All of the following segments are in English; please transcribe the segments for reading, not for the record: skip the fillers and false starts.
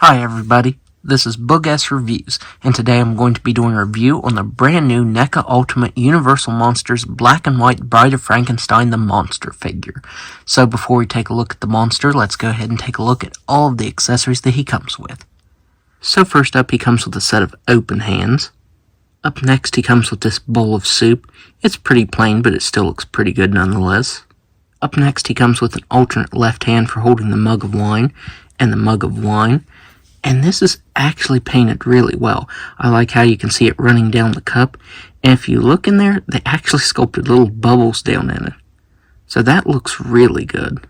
Hi everybody, this is Boog-S Reviews, and today I'm going to be doing a review on the brand new Neca Ultimate Universal Monsters Black and White Bride of Frankenstein the Monster figure. So before we take a look at the monster, let's go ahead and take a look at all of the accessories that he comes with. So first up, he comes with a set of open hands. Up next, he comes with this bowl of soup. It's pretty plain, but it still looks pretty good nonetheless. Up next, he comes with an alternate left hand for holding the mug of wine and the mug of wine. And this is actually painted really well. I like how you can see it running down the cup. And if you look in there, they actually sculpted little bubbles down in it. So that looks really good.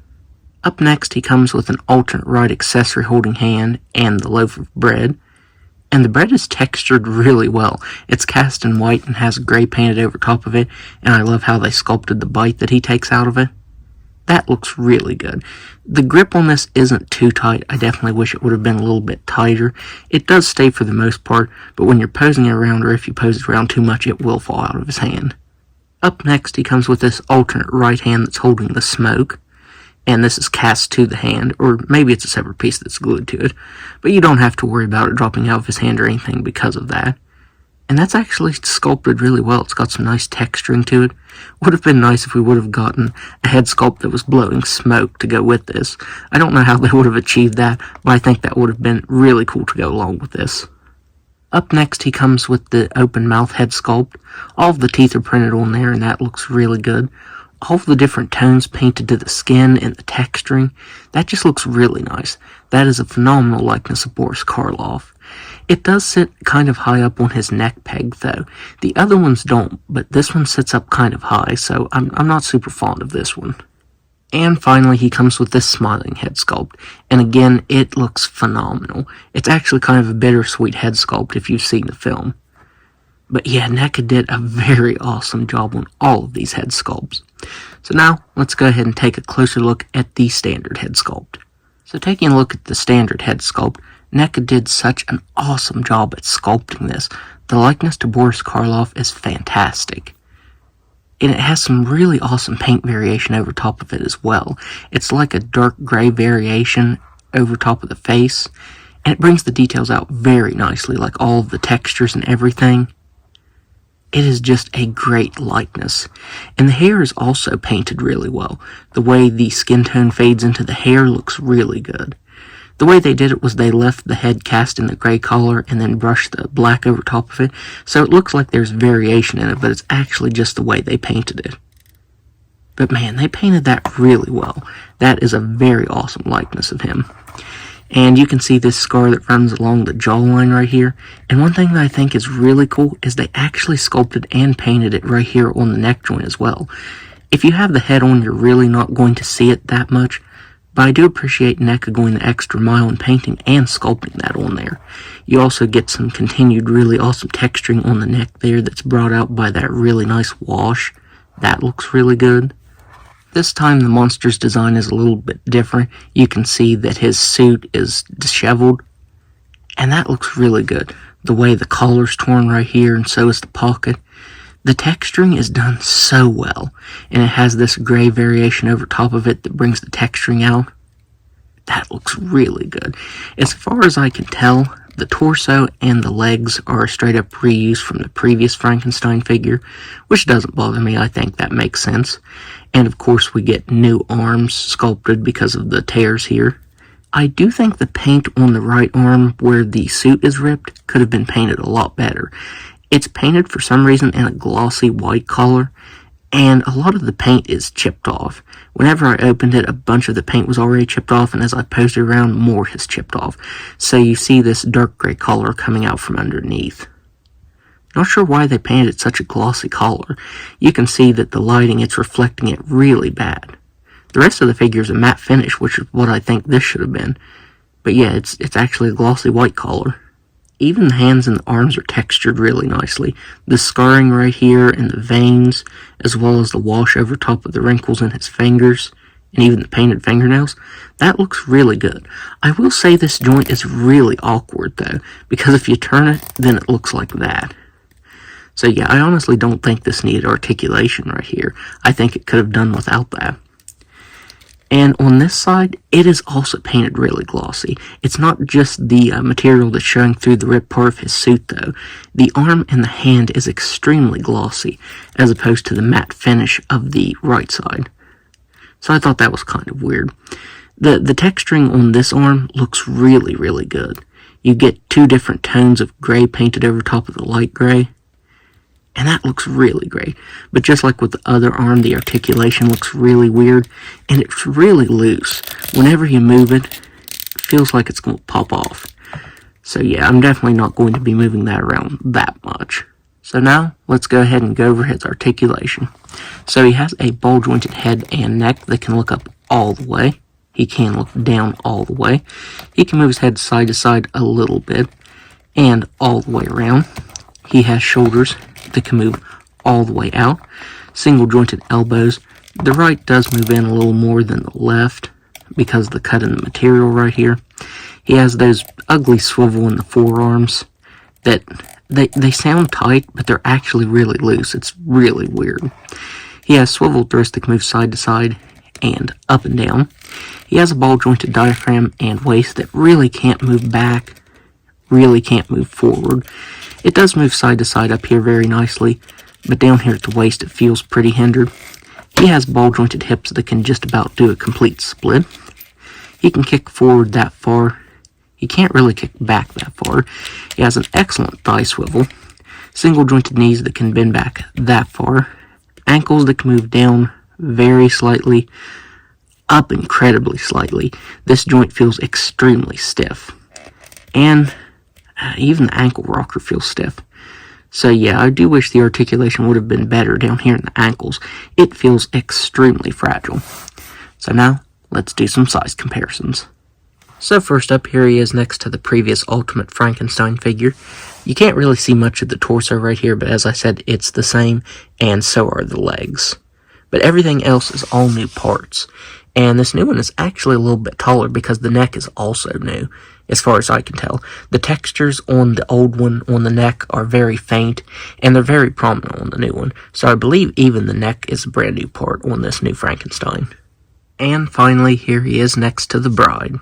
Up next, he comes with an alternate right accessory holding hand and the loaf of bread. And the bread is textured really well. It's cast in white and has gray painted over top of it. And I love how they sculpted the bite that he takes out of it. That looks really good. The grip on this isn't too tight. I definitely wish it would have been a little bit tighter. It does stay for the most part, but when you're posing it around, or if you pose it around too much, it will fall out of his hand. Up next, he comes with this alternate right hand that's holding the smoke, and this is cast to the hand, or maybe it's a separate piece that's glued to it, but you don't have to worry about it dropping out of his hand or anything because of that. And that's actually sculpted really well. It's got some nice texturing to it. Would have been nice if we would have gotten a head sculpt that was blowing smoke to go with this. I don't know how they would have achieved that, but I think that would have been really cool to go along with this. Up next, he comes with the open mouth head sculpt. All of the teeth are printed on there, and that looks really good. All of the different tones painted to the skin and the texturing, that just looks really nice. That is a phenomenal likeness of Boris Karloff. It does sit kind of high up on his neck peg, though. The other ones don't, but this one sits up kind of high, so I'm not super fond of this one. And finally, he comes with this smiling head sculpt, and again, it looks phenomenal. It's actually kind of a bittersweet head sculpt if you've seen the film. But yeah, Neca did a very awesome job on all of these head sculpts. So now, let's go ahead and take a closer look at the standard head sculpt. So taking a look at the standard head sculpt, Neca did such an awesome job at sculpting this. The likeness to Boris Karloff is fantastic. And it has some really awesome paint variation over top of it as well. It's like a dark gray variation over top of the face. And it brings the details out very nicely, like all of the textures and everything. It is just a great likeness. And the hair is also painted really well. The way the skin tone fades into the hair looks really good. The way they did it was they left the head cast in the gray color and then brushed the black over top of it, so it looks like there's variation in it, but it's actually just the way they painted it. But man, they painted that really well. That is a very awesome likeness of him. And you can see this scar that runs along the jawline right here. And one thing that I think is really cool is they actually sculpted and painted it right here on the neck joint as well. If you have the head on, you're really not going to see it that much. But I do appreciate Neca going the extra mile in painting and sculpting that on there. You also get some continued really awesome texturing on the neck there that's brought out by that really nice wash. That looks really good. This time the monster's design is a little bit different. You can see that his suit is disheveled, and that looks really good. The way the collar's torn right here, and so is the pocket. The texturing is done so well, and it has this gray variation over top of it that brings the texturing out. That looks really good. As far as I can tell, the torso and the legs are a straight up reuse from the previous Frankenstein figure, which doesn't bother me. I think that makes sense. And of course we get new arms sculpted because of the tears here. I do think the paint on the right arm where the suit is ripped could have been painted a lot better. It's painted for some reason in a glossy white color, and a lot of the paint is chipped off. Whenever I opened it, a bunch of the paint was already chipped off, and as I posed it around, more has chipped off. So you see this dark gray color coming out from underneath. Not sure why they painted such a glossy color. You can see that the lighting, it's reflecting it really bad. The rest of the figure is a matte finish, which is what I think this should have been. But yeah, it's actually a glossy white color. Even the hands and the arms are textured really nicely. The scarring right here and the veins, as well as the wash over top of the wrinkles in his fingers, and even the painted fingernails, that looks really good. I will say this joint is really awkward though, because if you turn it, then it looks like that. So yeah, I honestly don't think this needed articulation right here. I think it could have done without that. And on this side, it is also painted really glossy. It's not just the material that's showing through the ripped part of his suit, though. The arm and the hand is extremely glossy, as opposed to the matte finish of the right side. So I thought that was kind of weird. The texturing on this arm looks really, really good. You get 2 different tones of gray painted over top of the light gray. And that looks really great. But just like with the other arm, the articulation looks really weird. And it's really loose. Whenever you move it, it feels like it's going to pop off. So yeah, I'm definitely not going to be moving that around that much. So now, let's go ahead and go over his articulation. So he has a ball-jointed head and neck that can look up all the way. He can look down all the way. He can move his head side to side a little bit. And all the way around. He has shoulders that can move all the way out. Single jointed elbows. The right does move in a little more than the left because of the cut in the material right here. He has those ugly swivel in the forearms that they sound tight, but they're actually really loose. It's really weird. He has swivel thrusts that can move side to side and up and down. He has a ball jointed diaphragm and waist that really can't move back, really can't move forward. It does move side to side up here very nicely, but down here at the waist it feels pretty hindered. He has ball-jointed hips that can just about do a complete split. He can kick forward that far. He can't really kick back that far. He has an excellent thigh swivel. Single-jointed knees that can bend back that far. Ankles that can move down very slightly, up incredibly slightly. This joint feels extremely stiff. And even the ankle rocker feels stiff. So yeah, I do wish the articulation would have been better down here in the ankles. It feels extremely fragile. So now, let's do some size comparisons. So first up, here he is next to the previous Ultimate Frankenstein figure. You can't really see much of the torso right here, but as I said, it's the same, and so are the legs. But everything else is all new parts. And this new one is actually a little bit taller because the neck is also new, as far as I can tell. The textures on the old one on the neck are very faint, and they're very prominent on the new one. So I believe even the neck is a brand new part on this new Frankenstein. And finally, here he is next to the bride.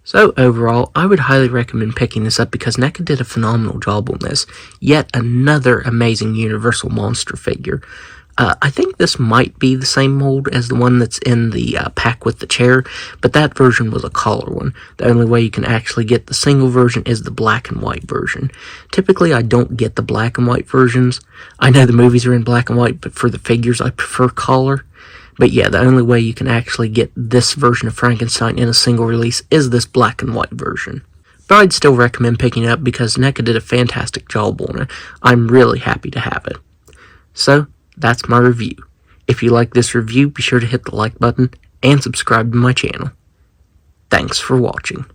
So overall, I would highly recommend picking this up because Neca did a phenomenal job on this. Yet another amazing Universal monster figure. I think this might be the same mold as the one that's in the pack with the chair, but that version was a color one. The only way you can actually get the single version is the black and white version. Typically, I don't get the black and white versions. I know the movies are in black and white, but for the figures, I prefer color. But yeah, the only way you can actually get this version of Frankenstein in a single release is this black and white version. But I'd still recommend picking it up because Neca did a fantastic job on it. I'm really happy to have it. So, that's my review. If you like this review, be sure to hit the like button and subscribe to my channel. Thanks for watching.